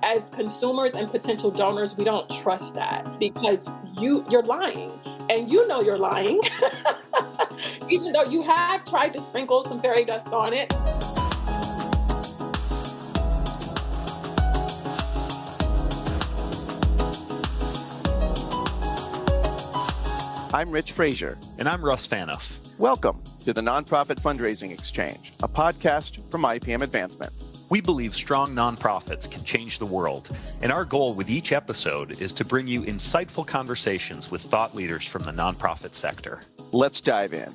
as consumers and potential donors, we don't trust that because you're lying and you know you're lying, even though you have tried to sprinkle some fairy dust on it. I'm Rich Frazier. And I'm Russ Fanos. Welcome to the Nonprofit Fundraising Exchange, a podcast from IPM Advancement. We believe strong nonprofits can change the world, and our goal with each episode is to bring you insightful conversations with thought leaders from the nonprofit sector. Let's dive in.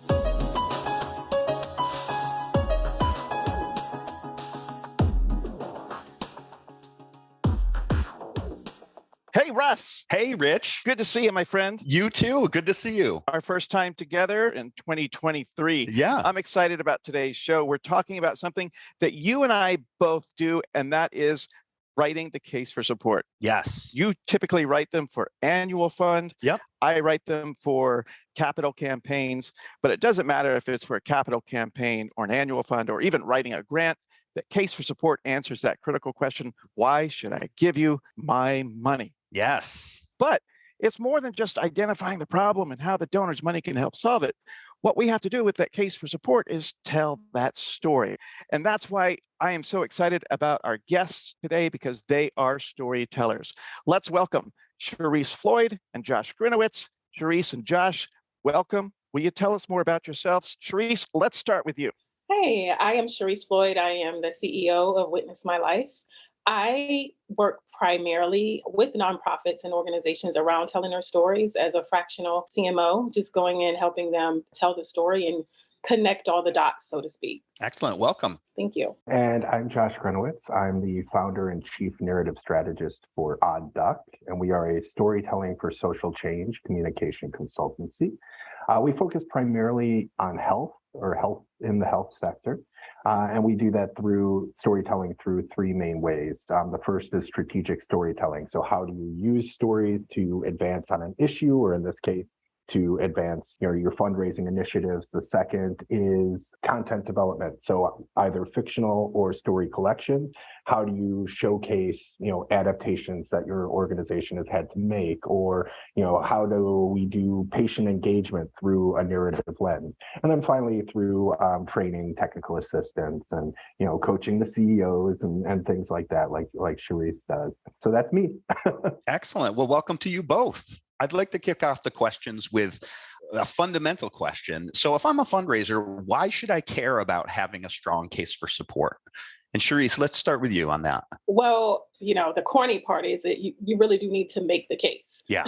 Hey, Russ. Hey, Rich. Good to see you, my friend. You too. Good to see you. Our first time together in 2023. Yeah. I'm excited about today's show. We're talking about something that you and I both do, and that is writing the case for support. Yes. You typically write them for annual fund. Yep. I write them for capital campaigns, but it doesn't matter if it's for a capital campaign or an annual fund or even writing a grant. The case for support answers that critical question: why should I give you my money? Yes. But it's more than just identifying the problem and how the donor's money can help solve it. What we have to do with that case for support is tell that story. And that's why I am so excited about our guests today, because they are storytellers. Let's welcome Shereese Floyd and Josh Grinowitz. Shereese and Josh, welcome. Will you tell us more about yourselves? Shereese, let's start with you. Hey, I am Shereese Floyd. I am the CEO of Witness My Life. I work primarily with nonprofits and organizations around telling their stories as a fractional CMO, just going in, helping them tell the story and connect all the dots, so to speak. Excellent. Welcome. Thank you. And I'm Josh Grinowitz. I'm the founder and chief narrative strategist for Odd Duck, and we are a storytelling for social change communication consultancy. We focus primarily on health in the health sector. And we do that through storytelling through three main ways. The first is strategic storytelling. So how do you use stories to advance on an issue, or in this case, to advance your fundraising initiatives? The second is content development. So either fictional or story collection. How do you showcase adaptations that your organization has had to make? Or how do we do patient engagement through a narrative lens? And then finally through training technical assistants and coaching the CEOs and things like that, like Shereese does. So that's me. Excellent. Well, welcome to you both. I'd like to kick off the questions with a fundamental question. So if I'm a fundraiser, why should I care about having a strong case for support? And Shereese, let's start with you on that. Well, the corny part is that you really do need to make the case. Yeah.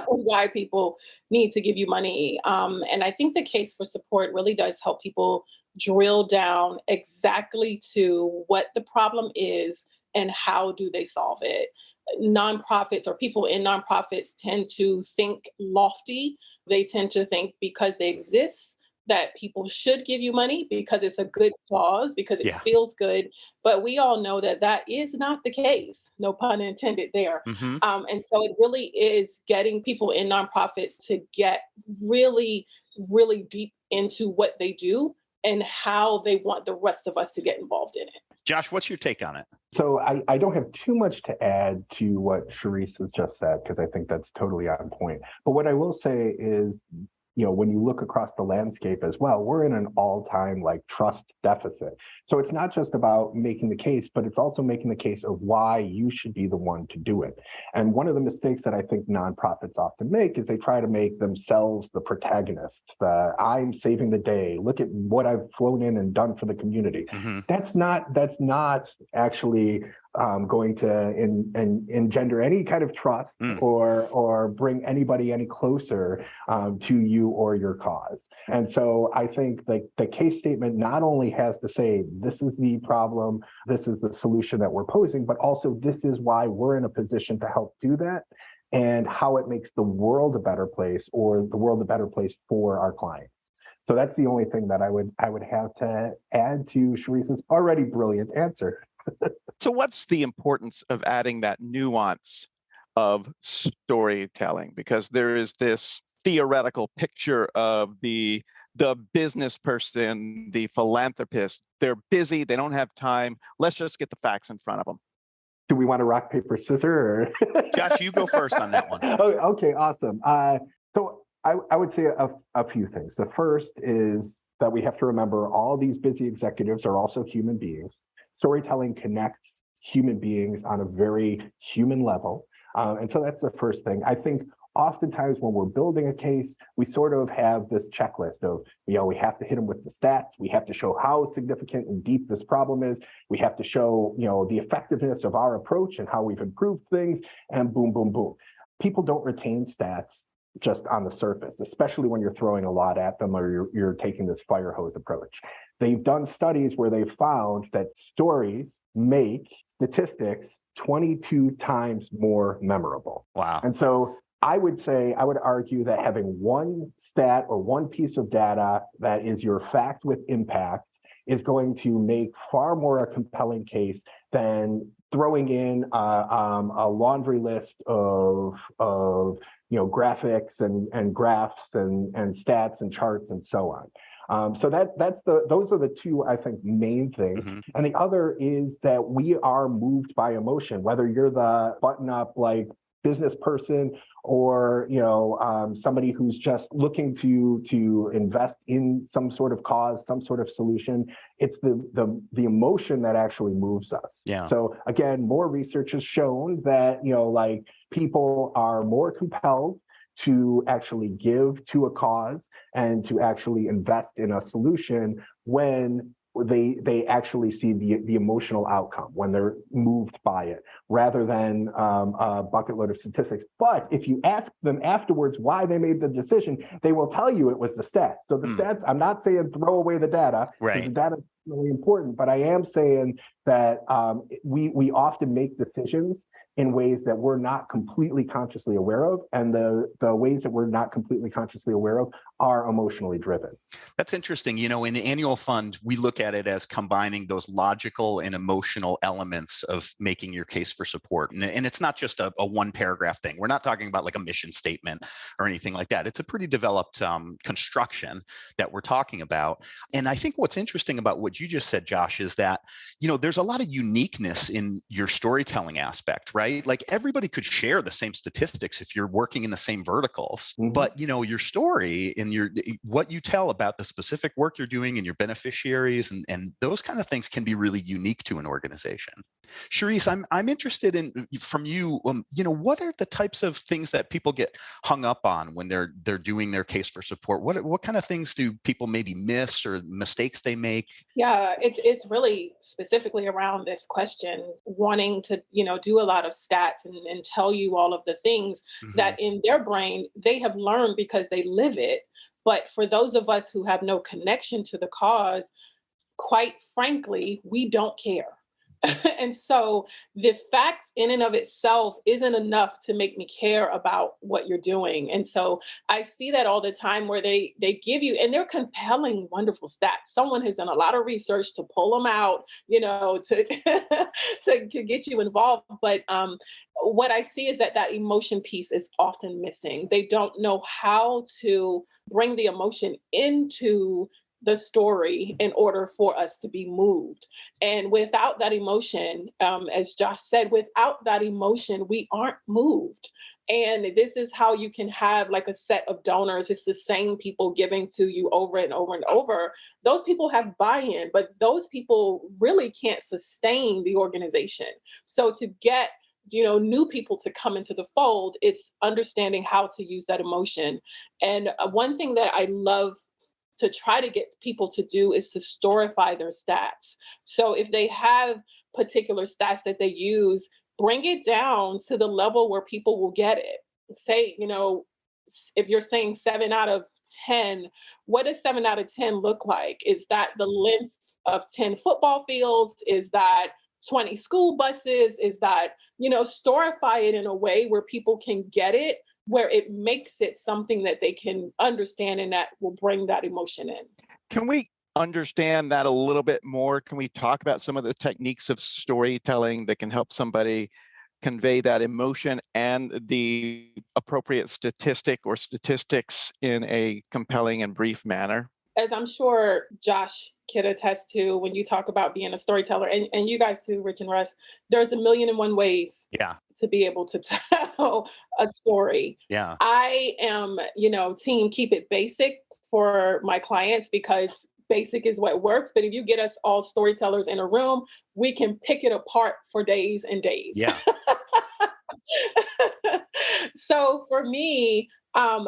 Why people need to give you money. And I think the case for support really does help people drill down exactly to what the problem is and how do they solve it. Nonprofits or people in nonprofits tend to think lofty. They tend to think because they exist that people should give you money because it's a good cause, because it feels good. But we all know that that is not the case. No pun intended there. Mm-hmm. And so it really is getting people in nonprofits to get really, really deep into what they do and how they want the rest of us to get involved in it. Josh, what's your take on it? So I don't have too much to add to what Shereese has just said, because I think that's totally on point. But what I will say is, when you look across the landscape as well, we're in an all-time trust deficit. So it's not just about making the case, but it's also making the case of why you should be the one to do it. And one of the mistakes that I think nonprofits often make is they try to make themselves the protagonist. I'm saving the day. Look at what I've flown in and done for the community. Mm-hmm. That's not actually going to engender any kind of trust or bring anybody any closer to you or your cause. And so I think the case statement not only has to say, this is the problem, this is the solution that we're posing, but also this is why we're in a position to help do that, and how it makes the world a better place, or the world a better place for our clients. So that's the only thing that I would have to add to Shereese's already brilliant answer. So what's the importance of adding that nuance of storytelling? Because there is this theoretical picture of the business person, the philanthropist. They're busy, they don't have time. Let's just get the facts in front of them. do we want to rock, paper, scissors? Or Josh, you go first on that one. Oh, okay, awesome. So I would say a few things. The first is that we have to remember all these busy executives are also human beings. Storytelling connects human beings on a very human level. And so that's the first thing. I think oftentimes when we're building a case, we sort of have this checklist of, we have to hit them with the stats. We have to show how significant and deep this problem is. We have to show, the effectiveness of our approach and how we've improved things, and boom, boom, boom. People don't retain stats just on the surface, especially when you're throwing a lot at them or you're taking this fire hose approach. They've done studies where they've found that stories make statistics 22 times more memorable. Wow. And so I would argue that having one stat or one piece of data that is your fact with impact is going to make far more a compelling case than throwing in a laundry list of graphics and graphs and stats and charts and so on. So those are the two, I think, main things. Mm-hmm. And the other is that we are moved by emotion, whether you're the button up like business person or somebody who's just looking to invest in some sort of cause, some sort of solution. It's the emotion that actually moves us. Yeah. So again, more research has shown that people are more compelled to actually give to a cause and to actually invest in a solution when they actually see the emotional outcome, when they're moved by it, rather than a bucket load of statistics. But if you ask them afterwards why they made the decision, they will tell you it was the stats. So the stats, I'm not saying throw away the data, because the data is really important, but I am saying that we often make decisions in ways that we're not completely consciously aware of, and the ways that we're not completely consciously aware of are emotionally driven. That's interesting. In the annual fund, we look at it as combining those logical and emotional elements of making your case for support. And it's not just a one paragraph thing. We're not talking about like a mission statement or anything like that. It's a pretty developed construction that we're talking about. And I think what's interesting about what you just said, Josh, is that, there's a lot of uniqueness in your storytelling aspect, right? Like everybody could share the same statistics if you're working in the same verticals, but your story and what you tell about the specific work you're doing and your beneficiaries and those kind of things can be really unique to an organization. Shereese, I'm interested in from you, what are the types of things that people get hung up on when they're doing their case for support? What kind of things do people maybe miss or mistakes they make? Yeah, it's really specifically around this question, wanting to, do a lot of stats and tell you all of the things that in their brain they have learned because they live it. But for those of us who have no connection to the cause, quite frankly, we don't care. And so the fact in and of itself isn't enough to make me care about what you're doing. And so I see that all the time where they give you, and they're compelling, wonderful stats. Someone has done a lot of research to pull them out, to to get you involved. But what I see is that emotion piece is often missing. They don't know how to bring the emotion into the story in order for us to be moved. And without that emotion, as Josh said, without that emotion, we aren't moved. And this is how you can have like a set of donors. It's the same people giving to you over and over and over. Those people have buy-in, but those people really can't sustain the organization. So to get new people to come into the fold, it's understanding how to use that emotion. And one thing that I love to try to get people to do is to storify their stats. So if they have particular stats that they use, bring it down to the level where people will get it. Say, if you're saying 7 out of 10, what does 7 out of 10 look like? Is that the length of 10 football fields? Is that 20 school buses? Is that, storify it in a way where people can get it, where it makes it something that they can understand and that will bring that emotion in. Can we understand that a little bit more? Can we talk about some of the techniques of storytelling that can help somebody convey that emotion and the appropriate statistic or statistics in a compelling and brief manner? as I'm sure Josh could attest to, when you talk about being a storyteller, and you guys too, Rich and Russ, there's a million and one ways Yeah. to be able to tell a story. Yeah. I am, team keep it basic for my clients because basic is what works. But if you get us all storytellers in a room, we can pick it apart for days and days. Yeah. So for me,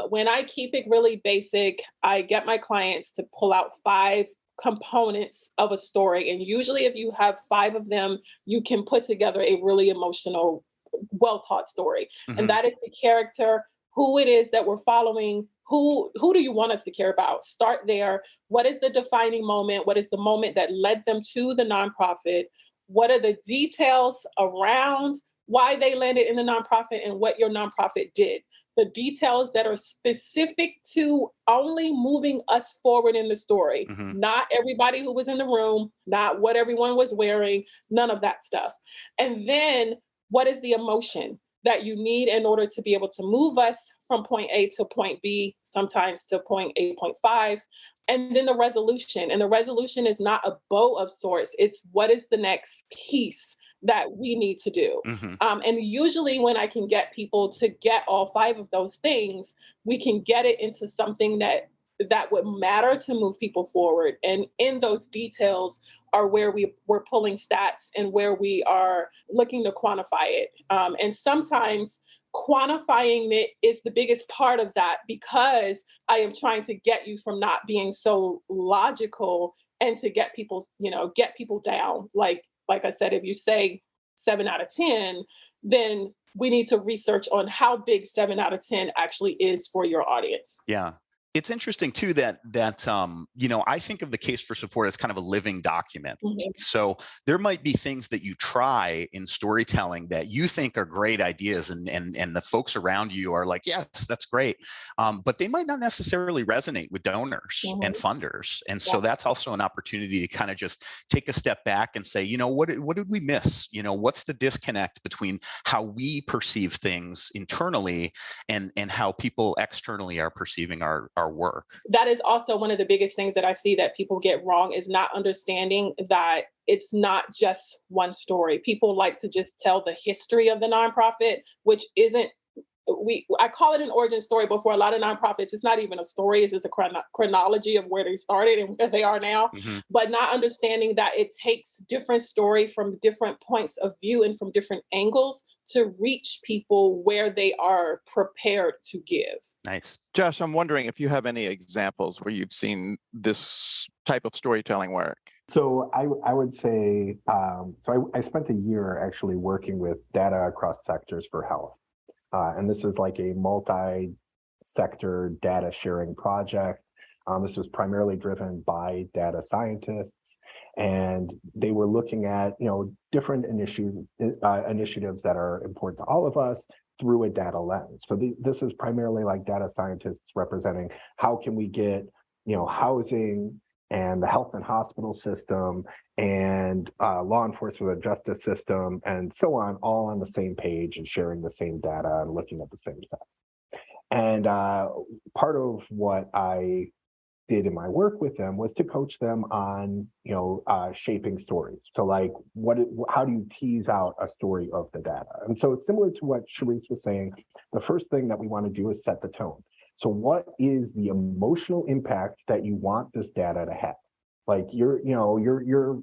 when I keep it really basic, I get my clients to pull out 5 components of a story. And usually, if you have 5 of them, you can put together a really emotional, well taught story. And that is the character, who it is that we're following. Who do you want us to care about? Start there. What is the defining moment? What is the moment that led them to the nonprofit? What are the details around why they landed in the nonprofit and what your nonprofit did? The details that are specific to only moving us forward in the story, not everybody who was in the room, not what everyone was wearing, none of that stuff. And then what is the emotion that you need in order to be able to move us from point A to point B, sometimes to point 8.5, and then the resolution. And the resolution is not a bow of sorts. It's what is the next piece that we need to do. And usually when I can get people to get all 5 of those things, we can get it into something that would matter to move people forward. And in those details are where we're pulling stats and where we are looking to quantify it. And sometimes quantifying it is the biggest part of that, because I am trying to get you from not being so logical and to get people down. Like I said, if you say 7 out of 10, then we need to research on how big 7 out of 10 actually is for your audience. Yeah. It's interesting too that I think of the case for support as kind of a living document. So there might be things that you try in storytelling that you think are great ideas, and the folks around you are like, yes, that's great, but they might not necessarily resonate with donors and funders. And so that's also an opportunity to kind of just take a step back and say, what did we miss? What's the disconnect between how we perceive things internally and how people externally are perceiving our work. That is also one of the biggest things that I see that people get wrong, is not understanding that it's not just one story. People like to just tell the history of the nonprofit, which isn't, I call it an origin story, but for a lot of nonprofits, it's not even a story. It's just a chronology of where they started and where they are now. But not understanding that it takes different story from different points of view and from different angles to reach people where they are prepared to give. Nice. Josh, I'm wondering if you have any examples where you've seen this type of storytelling work. So I would say, I spent a year actually working with data across sectors for health. And this is like a multi-sector data sharing project. This was primarily driven by data scientists, and they were looking at different initiatives that are important to all of us through a data lens. So this is primarily like data scientists representing how can we get housing and the health and hospital system and law enforcement and justice system and so on, all on the same page and sharing the same data and looking at the same stuff. And part of what I did in my work with them was to coach them on, shaping stories. So like, how do you tease out a story of the data? And so similar to what Shereese was saying, the first thing that we want to do is set the tone. So what is the emotional impact that you want this data to have? Like you're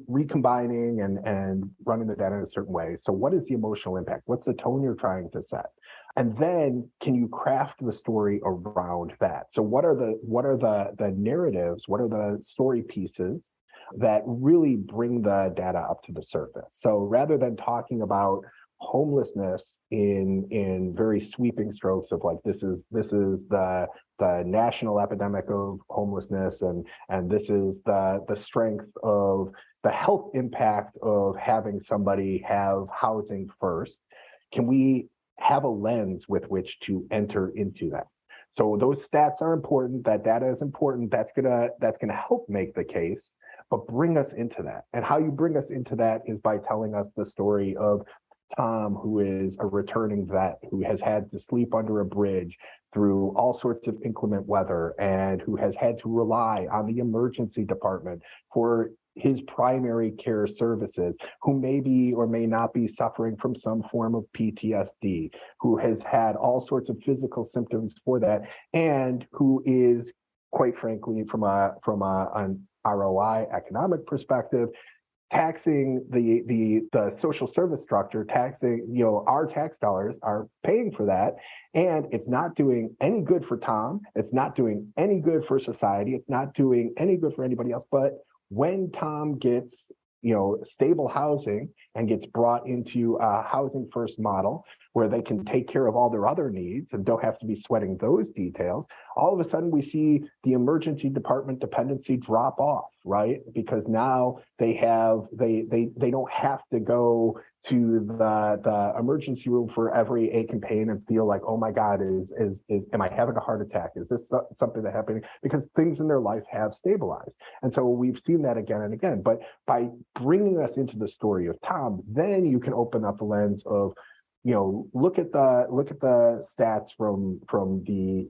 recombining and running the data in a certain way. So what is the emotional impact? What's the tone you're trying to set? And then can you craft the story around that? So what are the narratives? What are the story pieces that really bring the data up to the surface? So rather than talking about homelessness in very sweeping strokes of like this is the national epidemic of homelessness and this is the strength of the health impact of having somebody have housing first, can we have a lens with which to enter into that? So those stats are important, that data is important, that's gonna help make the case, but bring us into that. And how you bring us into that is by telling us the story of Tom, who is a returning vet, who has had to sleep under a bridge through all sorts of inclement weather and who has had to rely on the emergency department for his primary care services, who may be or may not be suffering from some form of PTSD, who has had all sorts of physical symptoms for that, and who is, quite frankly, from an ROI economic perspective, taxing the social service structure, taxing, our tax dollars are paying for that. And it's not doing any good for Tom. It's not doing any good for society. It's not doing any good for anybody else. But when Tom gets, stable housing and gets brought into a housing first model where they can take care of all their other needs and don't have to be sweating those details, all of a sudden we see the emergency department dependency drop off, right? Because now they don't have to go to the emergency room for every ache and pain and feel like, oh my God, am I having a heart attack? Is this something that happening? Because things in their life have stabilized. And so we've seen that again and again. But by bringing us into the story of Tom, then you can open up the lens of, look at the stats from the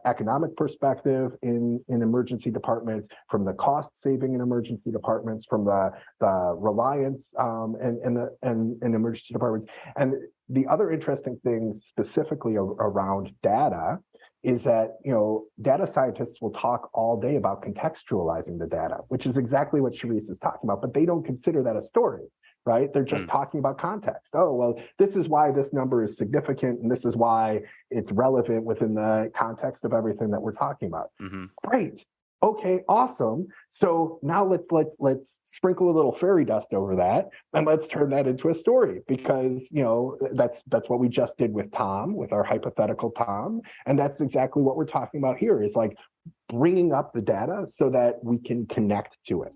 economic perspective in emergency departments, from the cost saving in emergency departments, from the reliance in emergency departments. And the other interesting thing specifically around data is that, data scientists will talk all day about contextualizing the data, which is exactly what Shereese is talking about, but they don't consider that a story. Right? They're just talking about context. Oh, well, this is why this number is significant, and this is why it's relevant within the context of everything that we're talking about. Mm-hmm. Great. Okay, awesome. So now let's sprinkle a little fairy dust over that, and let's turn that into a story, because that's what we just did with Tom, with our hypothetical Tom, and that's exactly what we're talking about here. Is like bringing up the data so that we can connect to it.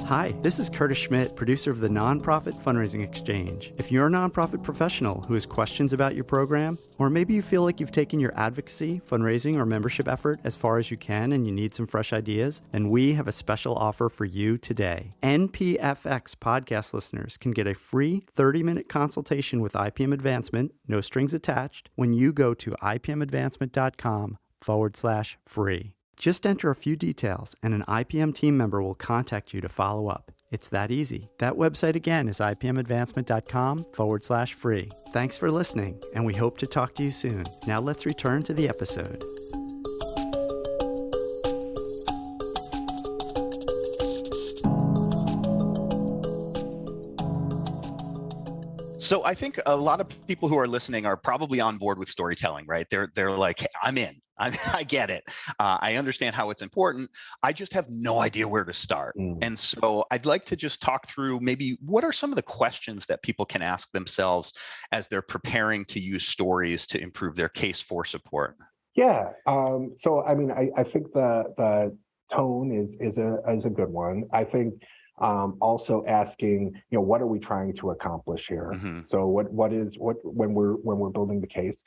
Hi, this is Curtis Schmidt, producer of the Nonprofit Fundraising Exchange. If you're a nonprofit professional who has questions about your program, or maybe you feel like you've taken your advocacy, fundraising, or membership effort as far as you can and you need some fresh ideas, then we have a special offer for you today. NPFX podcast listeners can get a free 30-minute consultation with IPM Advancement, no strings attached, when you go to ipmadvancement.com/free. Just enter a few details and an IPM team member will contact you to follow up. It's that easy. That website again is ipmadvancement.com/free. Thanks for listening, and we hope to talk to you soon. Now let's return to the episode. So I think a lot of people who are listening are probably on board with storytelling, right? They're like, hey, I'm in. I get it. I understand how it's important. I just have no idea where to start. And so I'd like to just talk through maybe what are some of the questions that people can ask themselves as they're preparing to use stories to improve their case for support. Yeah. So I mean, I think the tone is a good one. I think also asking, what are we trying to accomplish here? Mm-hmm. So what when we're building the case,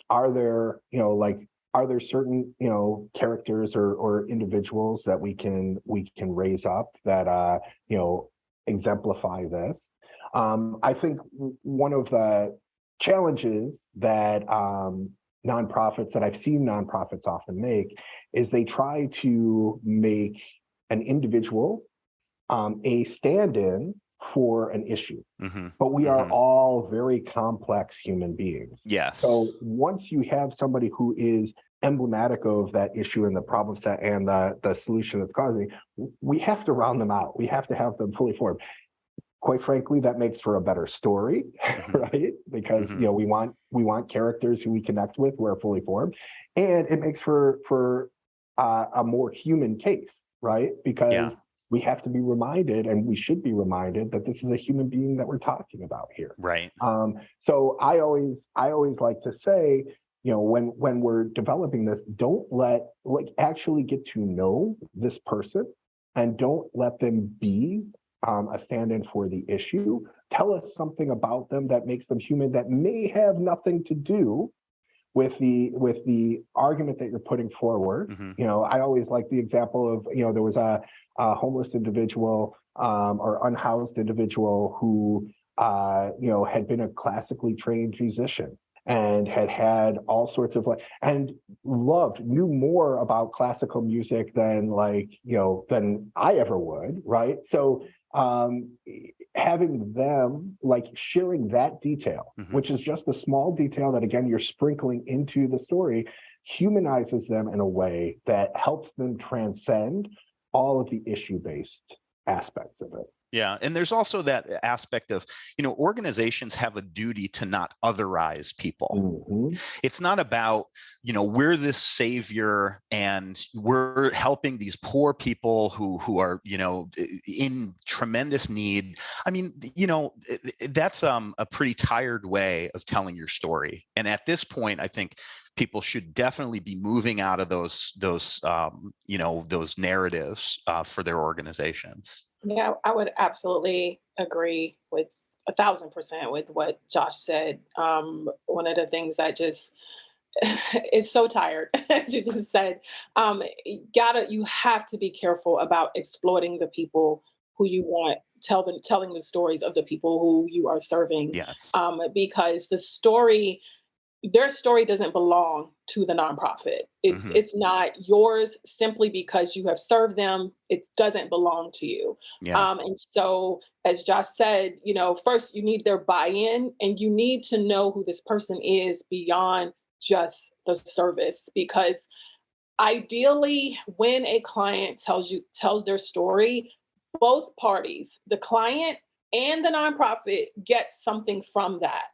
are there certain, characters or individuals that we can raise up that, exemplify this? I think one of the challenges that nonprofits that I've seen nonprofits often make is they try to make an individual a stand-in for an issue. Mm-hmm. But we are all very complex human beings. Yes. So once you have somebody who is emblematic of that issue and the problem set and the solution that's causing, we have to round them out. We have to have them fully formed. Quite frankly, that makes for a better story, right? Because we want characters who we connect with who are fully formed, and it makes for a more human case, right? Because we have to be reminded, and we should be reminded, that this is a human being that we're talking about here. Right. So I always like to say, when we're developing this, don't actually get to know this person, and don't let them be a stand-in for the issue. tell us something about them that makes them human that may have nothing to do with the argument that you're putting forward. Mm-hmm. I always like the example of, there was a homeless individual or unhoused individual who, had been a classically trained musician and had all sorts of and knew more about classical music than than I ever would, right? So having them sharing that detail, Mm-hmm. which is just a small detail that again you're sprinkling into the story, humanizes them in a way that helps them transcend all of the issue-based aspects of it. Yeah. And there's also that aspect of, organizations have a duty to not otherize people. Mm-hmm. It's not about, we're this savior and we're helping these poor people who are, in tremendous need. I mean, that's a pretty tired way of telling your story. And at this point, I think people should definitely be moving out of those narratives for their organizations. Yeah, I would absolutely agree with 1,000% with what Josh said. One of the things that just is so tired, as you just said, you have to be careful about exploiting the people who you want, telling the stories of the people who you are serving. Yes. Because their story doesn't belong to the nonprofit. It's not yours simply because you have served them. It doesn't belong to you. Yeah. And so, as Josh said, first you need their buy-in, and you need to know who this person is beyond just the service. Because ideally, when a client tells their story, both parties, the client and the nonprofit, get something from that.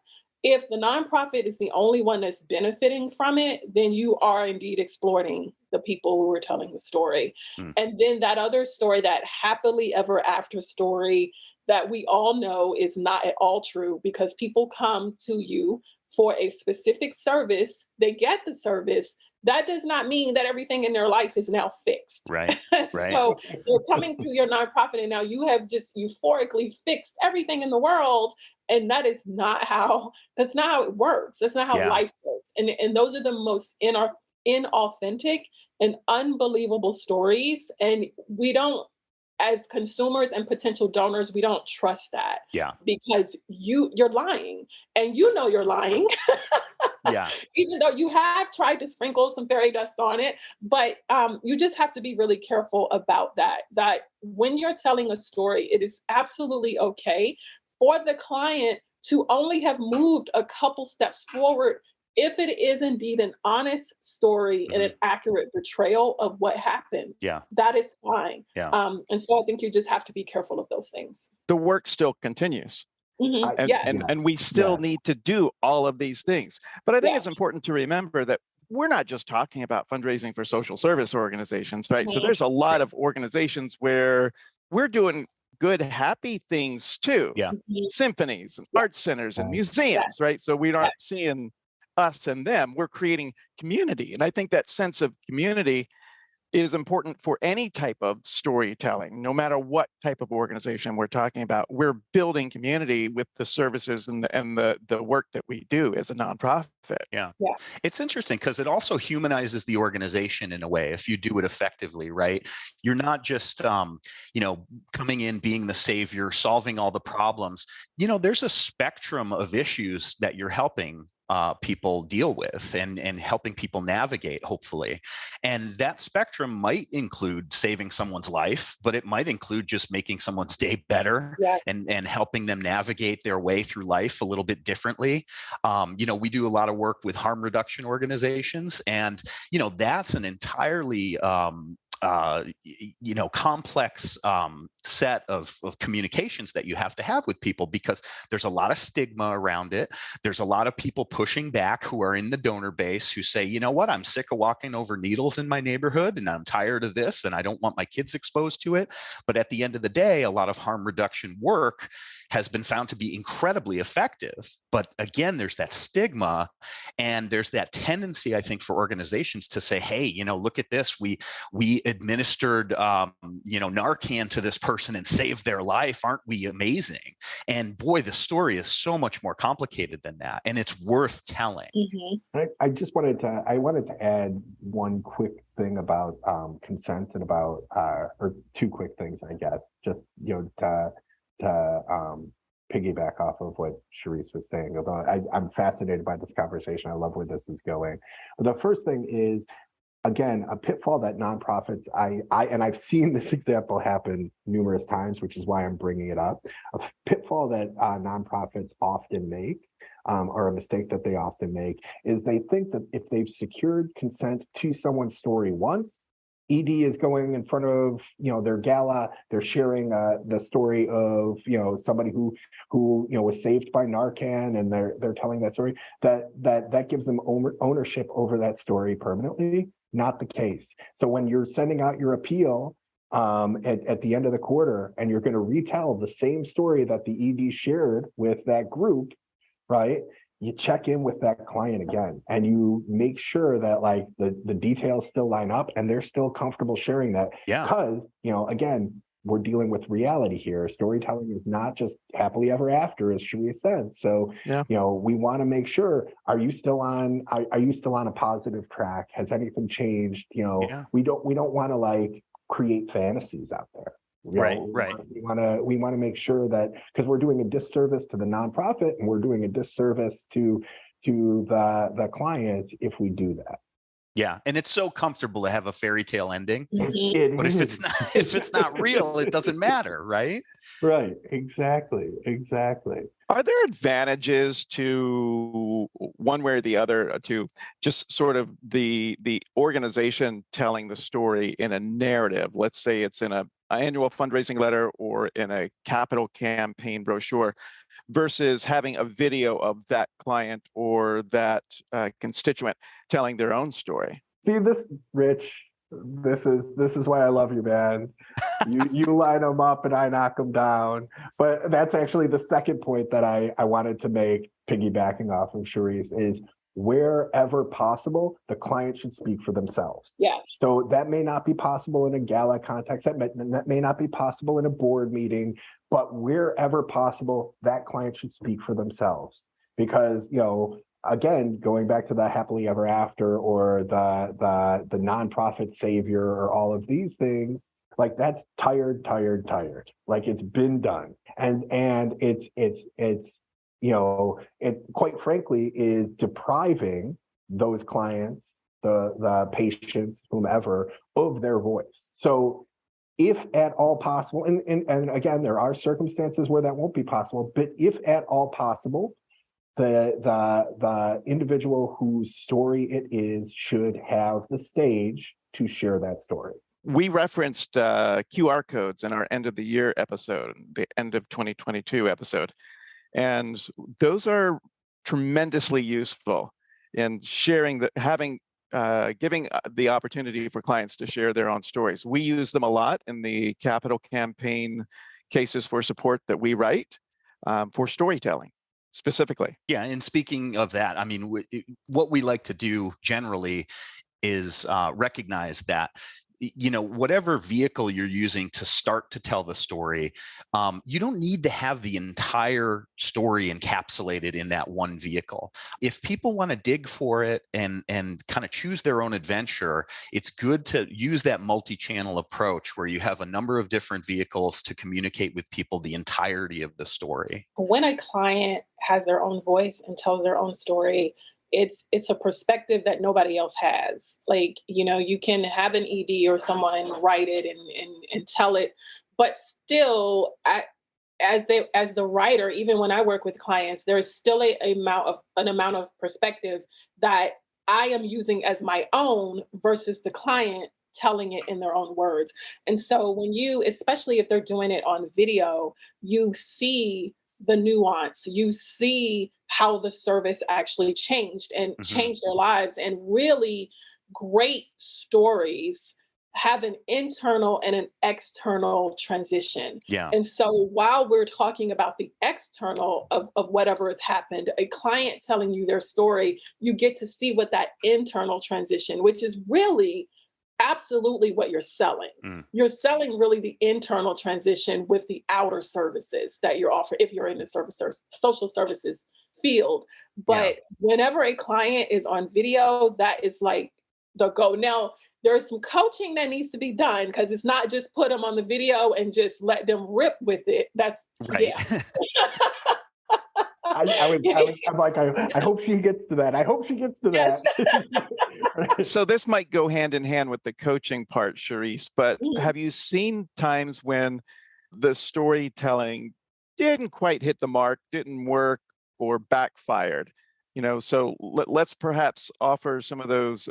If the nonprofit is the only one that's benefiting from it, then you are indeed exploiting the people who are telling the story. And then that other story, that happily ever after story that we all know is not at all true, because people come to you for a specific service, they get the service. That does not mean that everything in their life is now fixed. Right. Right. So you're coming through your nonprofit and now you have just euphorically fixed everything in the world. And that's not how it works. That's not how life works. And those are the most inauthentic and unbelievable stories. And we don't, as consumers and potential donors, we don't trust that. Yeah. Because you're lying, and you're lying. Yeah. Even though you have tried to sprinkle some fairy dust on it, but you just have to be really careful about that. That when you're telling a story, it is absolutely okay for the client to only have moved a couple steps forward if it is indeed an honest story and an accurate portrayal of what happened. Yeah. That is fine. Yeah. And so I think you just have to be careful of those things. The work still continues. And we still need to do all of these things. But I think it's important to remember that we're not just talking about fundraising for social service organizations, right? So there's a lot of organizations where we're doing good, happy things too. Yeah. Symphonies and art centers and museums, right? So we aren't seeing us and them, we're creating community. And I think that sense of community is important for any type of storytelling, no matter what type of organization we're talking about. We're building community with the services and the work that we do as a nonprofit. Yeah. It's interesting because it also humanizes the organization in a way if you do it effectively, right? You're not just, coming in, being the savior, solving all the problems. There's a spectrum of issues that you're helping people deal with and helping people navigate, hopefully. And that spectrum might include saving someone's life, but it might include just making someone's day better and helping them navigate their way through life a little bit differently. We do a lot of work with harm reduction organizations, and, that's an entirely complex set of communications that you have to have with people, because there's a lot of stigma around it. There's a lot of people pushing back who are in the donor base who say, you know what, I'm sick of walking over needles in my neighborhood and I'm tired of this and I don't want my kids exposed to it. But at the end of the day, a lot of harm reduction work has been found to be incredibly effective. But again, there's that stigma, and there's that tendency, I think, for organizations to say, hey, look at this. We administered, Narcan to this person and saved their life. Aren't we amazing? And boy, the story is so much more complicated than that, and it's worth telling. Mm-hmm. I just wanted to add one quick thing about consent and about or two quick things, I guess, just to piggyback off of what Shereese was saying. Although I'm fascinated by this conversation, I love where this is going. But the first thing is, again, a pitfall that nonprofits, I've seen this example happen numerous times, which is why I'm bringing it up. A pitfall that nonprofits often make, or a mistake that they often make, is they think that if they've secured consent to someone's story once, ED is going in front of their gala. They're sharing the story of somebody who was saved by Narcan, and they're telling that story. That gives them ownership over that story permanently. Not the case. So when you're sending out your appeal at the end of the quarter, and you're going to retell the same story that the ED shared with that group, right? You check in with that client again, and you make sure that like the details still line up and they're still comfortable sharing that. Yeah. Because, again, we're dealing with reality here. Storytelling is not just happily ever after, as Shereese said. So, yeah. We want to make sure, are you still on a positive track? Has anything changed? Yeah. We don't want to like create fantasies out there. Right. We want to make sure that, because we're doing a disservice to the nonprofit and we're doing a disservice to the client if we do that. Yeah, and it's so comfortable to have a fairy tale ending. Mm-hmm. But if it's not real, it doesn't matter, right? Right. Exactly. Are there advantages to one way or the other to just sort of the organization telling the story in a narrative? Let's say it's in an annual fundraising letter or in a capital campaign brochure, versus having a video of that client or that constituent telling their own story. See this, Rich. This is why I love you, man. You line them up and I knock them down. But that's actually the second point that I wanted to make, piggybacking off of Shereese, is wherever possible, the client should speak for themselves. Yeah. So that may not be possible in a gala context. That may not be possible in a board meeting, but wherever possible, that client should speak for themselves. Because, again, going back to the happily ever after or the nonprofit savior or all of these things, like that's tired. Like it's been done. And it's it quite frankly is depriving those clients, the patients, whomever, of their voice. So if at all possible, and again, there are circumstances where that won't be possible, but if at all possible, the individual whose story it is should have the stage to share that story. We referenced QR codes in our end of the year episode, the end of 2022 episode. And those are tremendously useful in sharing, giving the opportunity for clients to share their own stories. We use them a lot in the capital campaign cases for support that we write for storytelling specifically. Yeah, and speaking of that, I mean, what we like to do generally is recognize that whatever vehicle you're using to start to tell the story, you don't need to have the entire story encapsulated in that one vehicle. If people want to dig for it and kind of choose their own adventure, it's good to use that multi-channel approach where you have a number of different vehicles to communicate with people the entirety of the story. When a client has their own voice and tells their own story, it's a perspective that nobody else has. Like, you can have an ED or someone write it and tell it, but still, as the writer, even when I work with clients, there is still an amount of perspective that I am using as my own versus the client telling it in their own words. And so when especially if they're doing it on video, you see the nuance, you see how the service actually changed and changed their lives. And really great stories have an internal and an external transition. Yeah. And so while we're talking about the external of whatever has happened, a client telling you their story, you get to see what that internal transition, which is really absolutely what you're selling. You're selling really the internal transition with the outer services that you're offering if you're in the social services field. But whenever a client is on video, that is like the go. Now, there's some coaching that needs to be done because it's not just put them on the video and just let them rip with it. That's right. I'm like, I hope she gets to that. I hope she gets to that. So this might go hand in hand with the coaching part, Shereese, but have you seen times when the storytelling didn't quite hit the mark, didn't work, or backfired? So let's perhaps offer some of those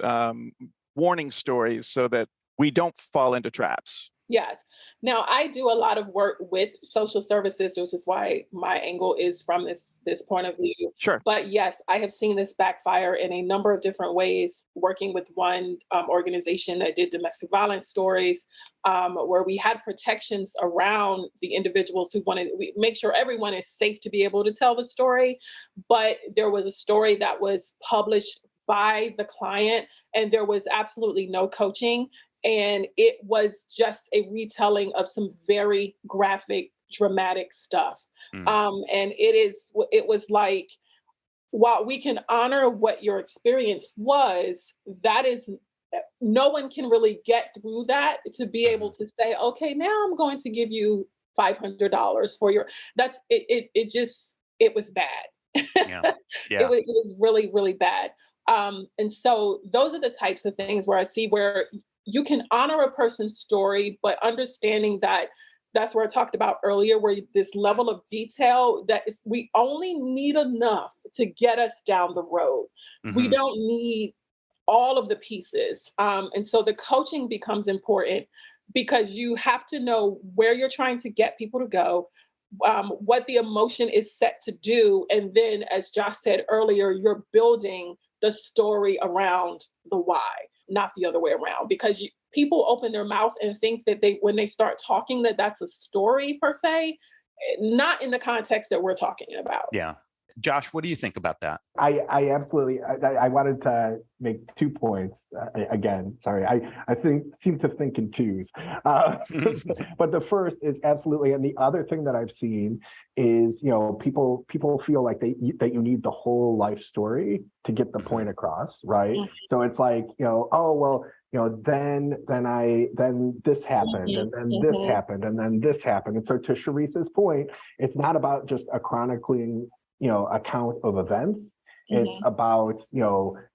warning stories so that we don't fall into traps. Yes. Now, I do a lot of work with social services, which is why my angle is from this point of view. Sure. But yes, I have seen this backfire in a number of different ways, working with one organization that did domestic violence stories, where we had protections around the individuals who we make sure everyone is safe to be able to tell the story. But there was a story that was published by the client, and there was absolutely no coaching. And it was just a retelling of some very graphic, dramatic stuff. And it was like, while we can honor what your experience was, that is, no one can really get through that to be able to say, okay, now I'm going to give you $500 for your, it was bad. It was really, really bad. And so those are the types of things where I see where you can honor a person's story, but understanding that that's where I talked about earlier, where this level of detail we only need enough to get us down the road. We don't need all of the pieces. And so the coaching becomes important because you have to know where you're trying to get people to go, what the emotion is set to do. And then, as Josh said earlier, you're building the story around the why, not the other way around, because people open their mouth and think that when they start talking, that's a story per se, not in the context that we're talking about. Yeah. Josh, what do you think about that? I absolutely, I wanted to make 2 points. Again, sorry, I seem to think in twos. But the first is absolutely, and the other thing that I've seen is, people feel like that you need the whole life story to get the point across, right? So it's like, oh, well, then this happened, and then this happened, and then this happened. And so to Shereese's point, it's not about just a chronicling account of events. It's about,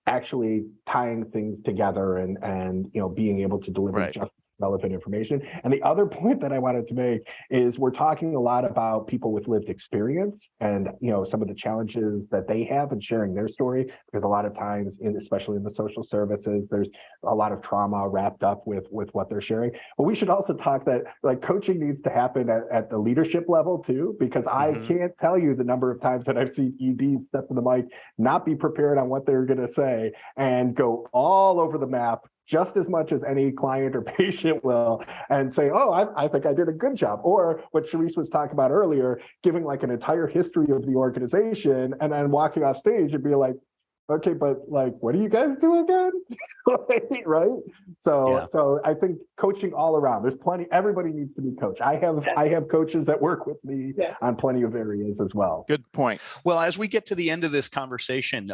actually tying things together and being able to deliver just relevant information. And the other point that I wanted to make is we're talking a lot about people with lived experience and, some of the challenges that they have in sharing their story, because a lot of times, especially in the social services, there's a lot of trauma wrapped up with what they're sharing. But we should also talk that coaching needs to happen at the leadership level too, because I can't tell you the number of times that I've seen EDs step to the mic, not be prepared on what they're going to say, and go all over the map just as much as any client or patient will, and say, oh, I think I did a good job. Or what Shereese was talking about earlier, giving an entire history of the organization and then walking off stage and be like, okay, but what do you guys do again? Right? So I think coaching all around, there's plenty, everybody needs to be coached. I have coaches that work with me on plenty of areas as well. Good point. Well, as we get to the end of this conversation,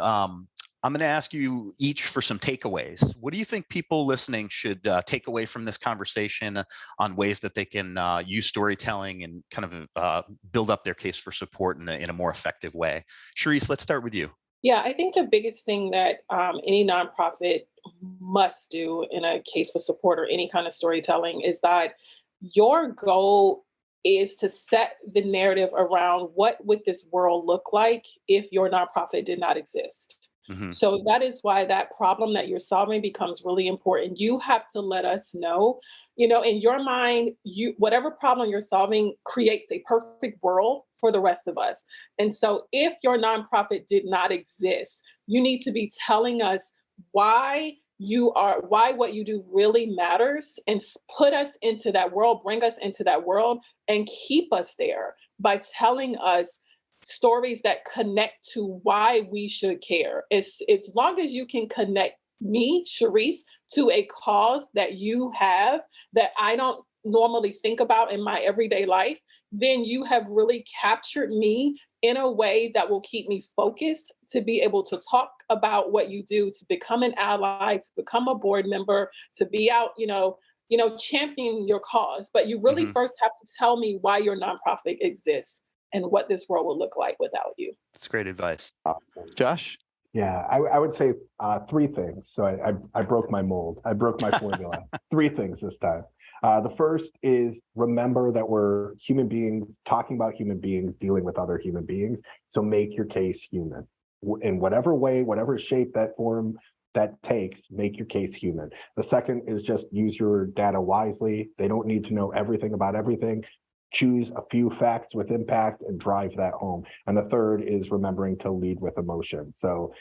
I'm going to ask you each for some takeaways. What do you think people listening should take away from this conversation on ways that they can use storytelling and kind of build up their case for support in a more effective way? Shereese, let's start with you. Yeah, I think the biggest thing that any nonprofit must do in a case for support or any kind of storytelling is that your goal is to set the narrative around what would this world look like if your nonprofit did not exist. So that is why that problem that you're solving becomes really important. You have to let us know, in your mind, whatever problem you're solving creates a perfect world for the rest of us. And so if your nonprofit did not exist, you need to be telling us why what you do really matters, and put us into that world, bring us into that world, and keep us there by telling us stories that connect to why we should care. As long as you can connect me, Shereese, to a cause that you have that I don't normally think about in my everyday life, then you have really captured me in a way that will keep me focused to be able to talk about what you do, to become an ally, to become a board member, to be out, champion your cause. But you really first have to tell me why your nonprofit exists and what this world will look like without you. That's great advice. Josh? Yeah, I would say three things. So I broke my mold. I broke my formula. Three things this time. The first is remember that we're human beings, talking about human beings, dealing with other human beings. So make your case human. In whatever way, whatever shape that form that takes, make your case human. The second is just use your data wisely. They don't need to know everything about everything. Choose a few facts with impact and drive that home. And the third is remembering to lead with emotion. So,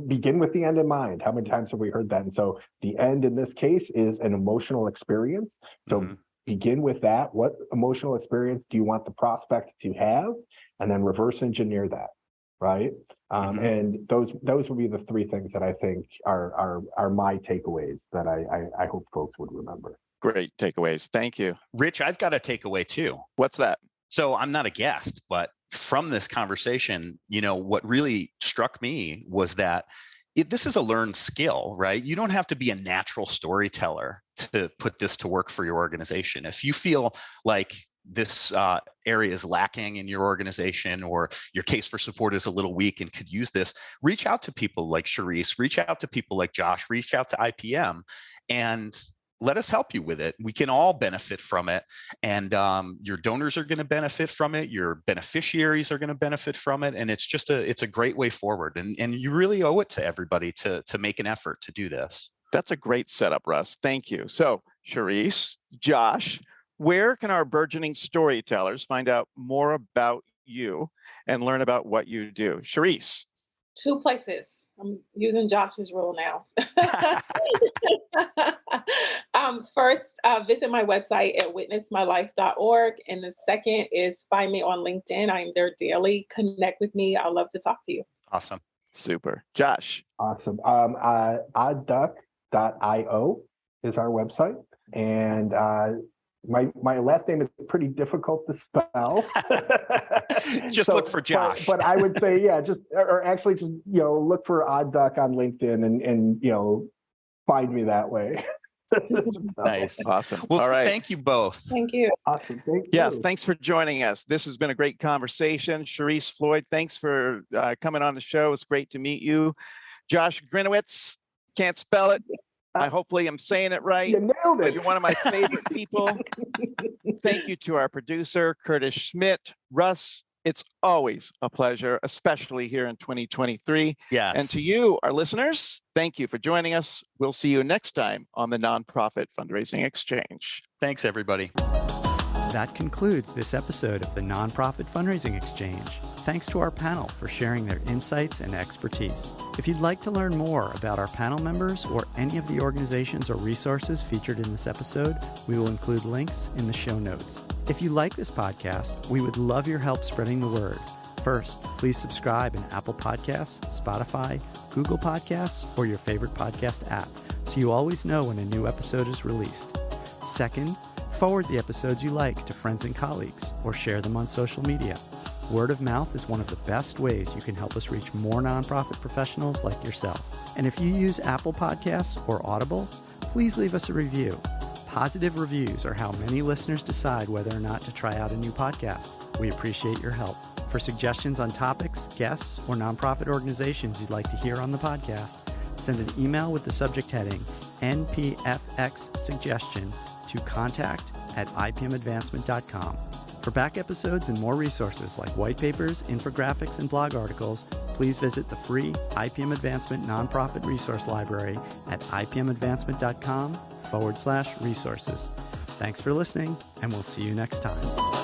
begin with the end in mind. How many times have we heard that? And so the end in this case is an emotional experience. So begin with that. What emotional experience do you want the prospect to have? And then reverse engineer that, right? And those would be the three things that I think are my takeaways that I hope folks would remember. Great takeaways. Thank you. Rich, I've got a takeaway too. What's that? So I'm not a guest, but from this conversation, what really struck me was that this is a learned skill, right? You don't have to be a natural storyteller to put this to work for your organization. If you feel like this area is lacking in your organization or your case for support is a little weak and could use this, reach out to people like Shereese, reach out to people like Josh, reach out to IPM, and let us help you with it. We can all benefit from it. And your donors are going to benefit from it. Your beneficiaries are going to benefit from it. And it's just it's a great way forward. And you really owe it to everybody to make an effort to do this. That's a great setup, Russ. Thank you. So, Shereese, Josh, where can our burgeoning storytellers find out more about you and learn about what you do? Shereese. 2 places. I'm using Josh's rule now. First, visit my website at witnessmylife.org. And the second is find me on LinkedIn. I'm there daily. Connect with me. I'd love to talk to you. Awesome. Super. Josh. Awesome. oddduck.io is our website. And my last name is pretty difficult to spell. Just look for Josh. But I would say, just look for Odd Duck on LinkedIn and find me that way. Nice. Awesome. Well, all right. Thank you both. Thank you. Awesome. Thank you. Yes, thanks for joining us. This has been a great conversation. Shereese Floyd, thanks for coming on the show. It's great to meet you. Josh Grinowitz, can't spell it. Hopefully I'm saying it right. You nailed it. You're one of my favorite people. Thank you to our producer, Curtis Schmidt. Russ, it's always a pleasure, especially here in 2023. Yes. And to you, our listeners, thank you for joining us. We'll see you next time on the Nonprofit Fundraising Exchange. Thanks, everybody. That concludes this episode of the Nonprofit Fundraising Exchange. Thanks to our panel for sharing their insights and expertise. If you'd like to learn more about our panel members or any of the organizations or resources featured in this episode, we will include links in the show notes. If you like this podcast, we would love your help spreading the word. First, please subscribe in Apple Podcasts, Spotify, Google Podcasts, or your favorite podcast app, so you always know when a new episode is released. Second, forward the episodes you like to friends and colleagues, or share them on social media. Word of mouth is one of the best ways you can help us reach more nonprofit professionals like yourself. And if you use Apple Podcasts or Audible, please leave us a review. Positive reviews are how many listeners decide whether or not to try out a new podcast. We appreciate your help. For suggestions on topics, guests, or nonprofit organizations you'd like to hear on the podcast, send an email with the subject heading NPFX suggestion to contact@ipmadvancement.com. For back episodes and more resources like white papers, infographics, and blog articles, please visit the free IPM Advancement Nonprofit Resource Library at ipmadvancement.com/resources. Thanks for listening, and we'll see you next time.